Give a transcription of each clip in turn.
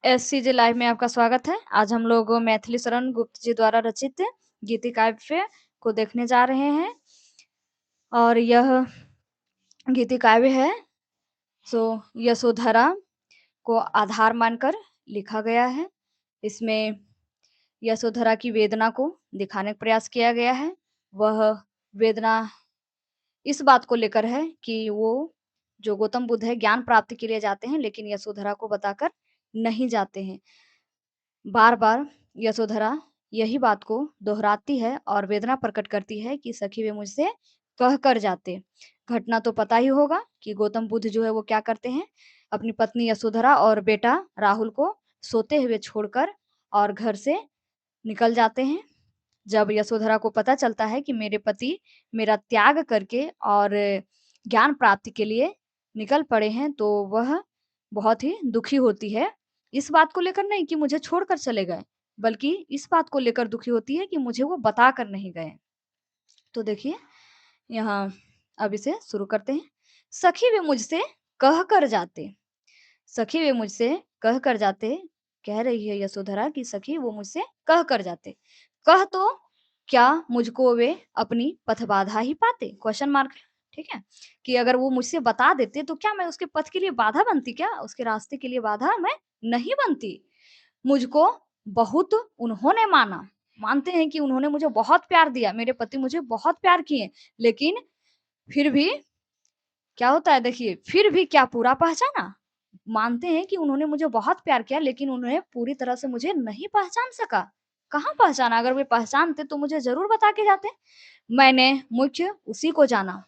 एससीजे live में आपका स्वागत है। आज हम लोग मैथिली शरण गुप्त जी द्वारा रचित गीति काव्य को देखने जा रहे हैं और यह गीति काव्य है सो यशोधरा को आधार मानकर लिखा गया है। इसमें यशोधरा की वेदना को दिखाने का प्रयास किया गया है। वह वेदना इस बात को लेकर है कि वो जो गौतम बुद्ध है ज्ञान प्राप्ति के लिए जाते हैं, लेकिन यशोधरा को बताकर नहीं जाते हैं। बार-बार यशोधरा यही बात को दोहराती है और वेदना प्रकट करती है कि सखी वे मुझसे कह कर जाते। घटना तो पता ही होगा कि गौतम बुद्ध जो है वो क्या करते हैं, अपनी पत्नी यशोधरा और बेटा राहुल को सोते हुए छोड़कर और घर से निकल जाते हैं। जब यशोधरा को पता चलता है कि मेरे पति मेरा त्याग करके और ज्ञान प्राप्ति के लिए निकल पड़े हैं, तो वह बहुत ही दुखी होती है। इस बात को लेकर नहीं कि मुझे छोड़कर चले गए, बल्कि इस बात को लेकर दुखी होती है कि मुझे वो बता कर नहीं गए। तो देखिए, यहाँ अब इसे शुरू करते हैं। सखी वे मुझसे कह कर जाते, सखी वे मुझसे कह कर जाते, कह रही है यशोधरा कि सखी वो मुझसे कह कर जाते। कह तो क्या मुझको वे अपनी पथ बाधा ही पाते? क्वेश्चन मार्क, ठीक है? कि अगर वो मुझसे बता देते तो क्या मैं उसके पथ के लिए बाधा बनती क्या? उसके रास्ते के लिए बाधा मैं नहीं बनती। मुझको बहुत उन्होंने माना, मानते हैं कि उन्होंने मुझे बहुत प्यार दिया, मेरे पति मुझे बहुत प्यार किए, लेकिन फिर भी क्या होता है देखिए, फिर भी क्या पूरा पहचाना? मानते हैं कि उन्होंने मुझे बहुत प्यार किया, लेकिन उन्होंने पूरी तरह से मुझे नहीं पहचान सका। कहाँ पहचाना? अगर वे पहचानते तो मुझे ज़रूर बता के जाते। मैंने मुख्य उसी को जाना।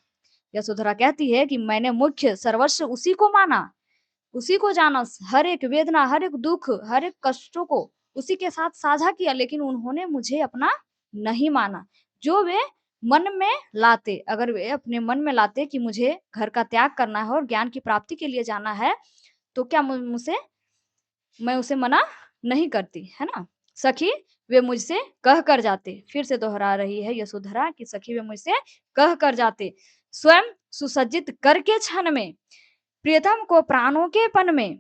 यशोधरा कहती है कि मैंने मुख्य सर्वस्व उसी को माना, उसी को जाना, हर एक वेदना, हर एक दुःख, हर एक कष्टों को उसी के साथ साझा किया, लेकिन उन्होंने मुझे अपना नहीं माना। जो वे मन में लाते, अगर वे अपने मन में लाते कि मुझे घर का त्याग करना है और ज्ञान की प्राप्ति के लिए जाना है, तो क्या मुझसे मैं उसे मना नहीं करती, है ना? सखी वे मुझसे कह कर जाते, फिर से दोहरा रही है यशोधरा कि सखी वे मुझसे कह कर जाते, स्वयं सुसज्जित करके क्षण में, प्रियतम को प्राणों के पन में,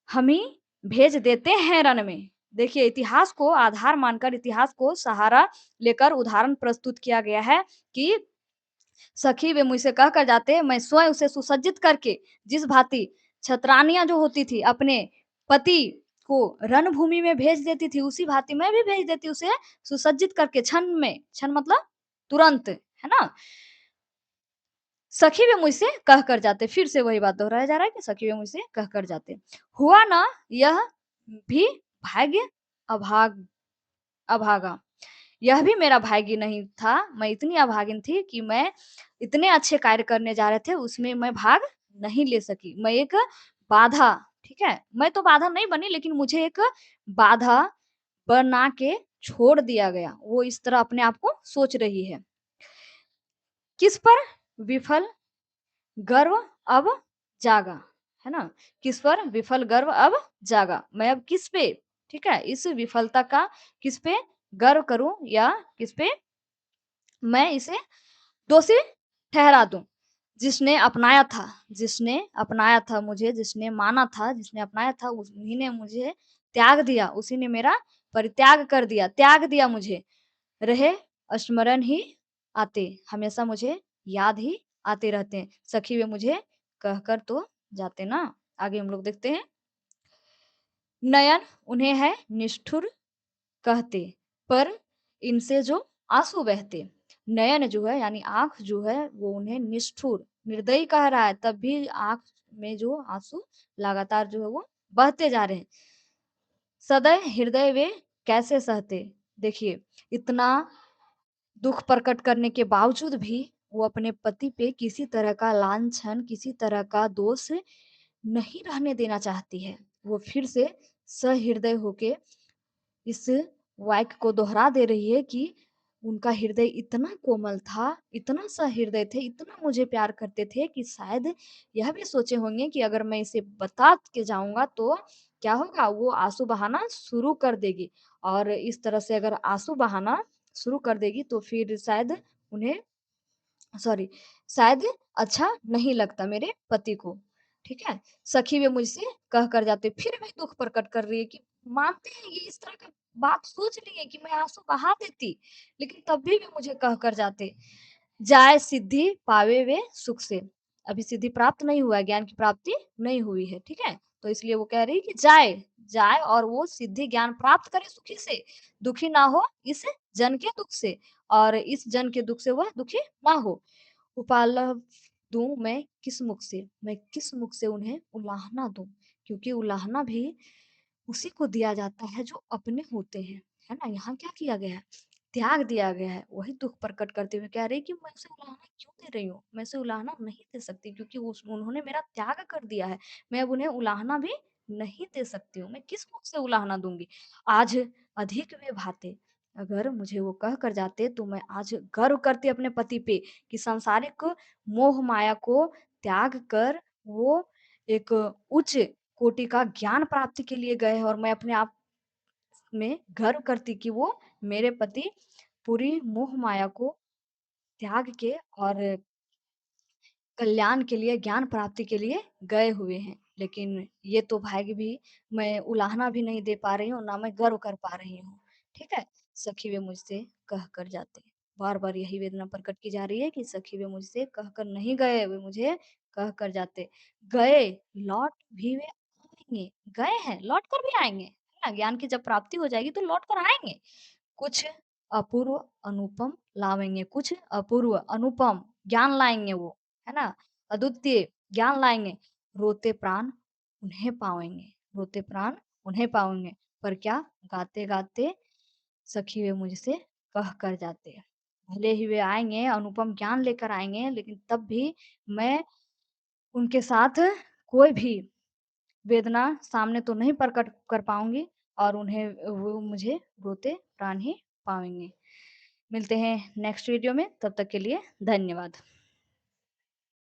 हम ही भेज देते हैं रण में। देखिए, इतिहास को आधार मानकर, इतिहास को सहारा लेकर उदाहरण प्रस्तुत किया गया है कि सखी वे मुझसे कह कर जाते, मैं स्वयं उसे सुसज्जित करके, जिस भांति छतरानियाँ जो होती थी अपने पति को रणभूमि में भेज देती थी, उसी भांति मैं भी भेज देती उसे सुसज्जित करके क्षण में, क्षण मतलब तुरंत, है ना? सखी वे मुझसे कह कर जाते, फिर से वही बात दोहराया जा रहा है कि सखी वे मुझसे कह कर जाते। हुआ ना यह भी भाग्य अभाग अभागा, यह भी मेरा भाग्य नहीं था। मैं इतनी अभागिन थी कि मैं इतने अच्छे कार्य करने जा रहे थे, उसमें मैं भाग नहीं ले सकी। मैं एक बाधा, ठीक है? मैं तो बाधा नहीं बनी, लेकिन मुझे एक बाधा बना के छोड़ दिया गया। वो इस तरह अपने आप को सोच रही है। किस पर विफल गर्व अब जागा, है ना? किस पर विफल गर्व अब जागा। मैं अब किस पे, ठीक है? इस विफलता का किस पे गर्व करूँ या किस पे मैं इसे दोषी ठहरा दूँ। जिसने अपनाया था मुझे, जिसने माना था, जिसने अपनाया था, उन्हीं ने मुझे त्याग दिया, उसी ने मेरा परित्याग कर दिया, त्याग दिया मुझे। रहे स्मरण ही आते, हमेशा मुझे याद ही आते रहते हैं। सखी वे मुझे कहकर तो जाते ना। आगे हम लोग देखते हैं। नयन उन्हें है निष्ठुर कहते, पर इनसे जो आँसू बहते। नयन जो है यानी आँख जो है वो उन्हें निष्ठुर, निर्दयी कह रहा है, तब भी आँख में जो आँसू लगातार जो है वो बहते जा रहे हैं। सदैव हृदय वे कैसे सहते। देखिए, इतना दुःख प्रकट करने के बावजूद भी वो अपने पति पे किसी तरह का लांछन, किसी तरह का दोष नहीं रहने देना चाहती है। वो फिर से सहृदय होके इस वाक्य को दोहरा दे रही है कि उनका हृदय इतना कोमल था, इतना सहृदय थे, इतना मुझे प्यार करते थे कि शायद यह भी सोचे होंगे कि अगर मैं इसे बता के जाऊँगा तो क्या होगा, वो आँसू बहाना शुरू कर देगी और इस तरह से अगर आँसू बहाना शुरू कर देगी तो फिर शायद उन्हें, सॉरी, शायद अच्छा नहीं लगता मेरे पति को। ठीक है? सखी वे मुझसे कह कर जाते, फिर भी दुःख प्रकट कर रही है कि मानते हैं ये इस तरह का बात सोच रही है कि मैं आँसू बहा देती, लेकिन तब भी वे मुझे कह कर जाते। जाए सिद्धि पावे वे सुख से। अभी सिद्धि प्राप्त नहीं हुआ है, ज्ञान की प्राप्ति नहीं हुई है, ठीक है? तो इसलिए वो कह रही है कि जाए, जाए और वो सिद्धि ज्ञान प्राप्त करे सुखी से, दुखी ना हो इस जन के दुःख से और इस जन के दुःख से वह दुखी ना हो। उपालव दूँ मैं किस मुख से? मैं किस मुख से उन्हें उलाहना दूँ? क्योंकि उलाहना भी उसी को दिया जाता है जो अपने होते हैं, है ना? यहाँ क्या किया गया है? त्याग दिया गया है। वही दुःख प्रकट करते हुए कह रही है कि मैं उसे उलाहना क्यों दे रही हूँ? मैं उसे उलाहना नहीं दे सकती क्योंकि उस उन्होंने मेरा त्याग कर दिया है। मैं अब उन्हें उलाहना भी नहीं दे सकती हूँ। मैं किस मुख से उलाहना दूँगी? आज अधिक वे भाते। अगर मुझे वो कह कर जाते तो मैं आज गर्व करती अपने पति पे कि सांसारिक मोह माया को त्याग कर वो एक उच्च कोटि का ज्ञान प्राप्ति के लिए गए हैं और मैं अपने आप में गर्व करती कि वो मेरे पति पूरी मोह माया को त्याग के और कल्याण के लिए, ज्ञान प्राप्ति के लिए गए हुए हैं। लेकिन ये तो भाग्य भी मैं उलाहना भी नहीं दे पा रही हूँ, ना मैं गर्व कर पा रही हूँ। ठीक है? सखी वे मुझसे कह कर जाते। बार-बार यही वेदना प्रकट की जा रही है कि सखी वे मुझसे कह कर नहीं गए, वे मुझे कह कर जाते। गए, लौट भी वे आएँगे। गए हैं, लौट कर भी आएँगे। है ना? ज्ञान की जब प्राप्ति हो जाएगी तो लौट कर आएँगे। कुछ अपूर्व अनुपम लावेंगे, कुछ अपूर्व अनुपम ज्ञान लाएँगे वो, है ना? अद्वितीय ज्ञान लाएँगे, रोते प्राण उन्हें पावेंगे, रोते प्राण उन्हें पावेंगे। पर क्या गाते-गाते सखी वे मुझसे कह कर जाते। भले ही वे आएँगे, अनुपम ज्ञान लेकर आएँगे, लेकिन तब भी मैं उनके साथ कोई भी वेदना सामने तो नहीं प्रकट कर पाऊँगी और उन्हें वो मुझे रोते प्राण ही पाएँगे। मिलते हैं नेक्स्ट वीडियो में, तब तक के लिए धन्यवाद।